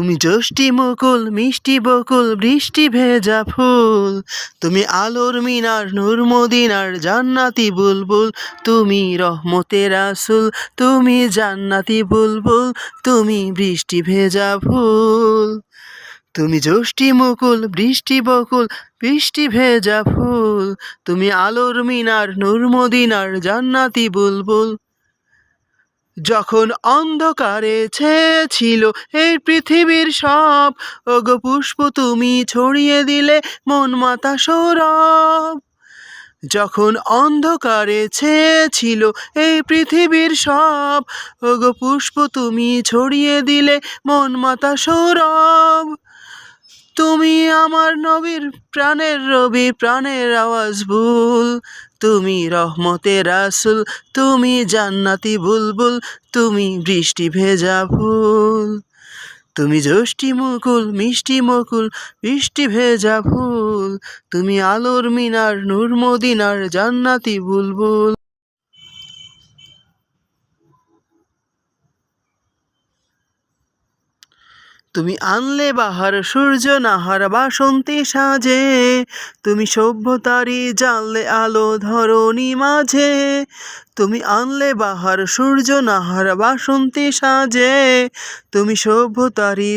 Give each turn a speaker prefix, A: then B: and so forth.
A: তুমি যষ্টি মুকুল মিষ্টি বকুল বৃষ্টি ভেজা ফুল, তুমি আলোর মিনার নূর মদিনার জান্নাতি বুলবুল, তুমি রহমতের রাসূল, তুমি জান্নাতি বুলবুল, তুমি বৃষ্টি ভেজা ফুল। তুমি যষ্টি মুকুল বৃষ্টি বকুল বৃষ্টি ভেজা ফুল, তুমি আলোর মিনার নূর মদিনার জান্নাতি বুলবুল। যখন অন্ধকারে ছেয়েছিল এই পৃথিবীর সব, ওগো পুষ্প তুমি ছড়িয়ে দিলে মন মাতা সৌরভ। যখন অন্ধকারে ছেয়েছিল এই পৃথিবীর সব, ওগো পুষ্প তুমি ছড়িয়ে দিলে মন মাতা সৌরভ। তুমি আমার নবীর প্রাণের রবি, প্রাণের আওয়াজ বুল, তুমি রহমতের রাসূল, তুমি জান্নাতি বুলবুল, তুমি বৃষ্টি ভেজা ফুল। তুমি যষ্টি মুকুল মিষ্টি বকুল বৃষ্টি ভেজা ফুল, তুমি আলোর মিনার নূর মদিনার জান্নাতি বুলবুল। তুমি আনলে বাহার সূর্য নাহার বাসন্তী সাজে, তুমি সভ্যতারই জানলে আলো ধরণী মাঝে। তুমি আনলে বাহার সূর্য নাহার বাসন্তী সাজে, তুমি সভ্যতারই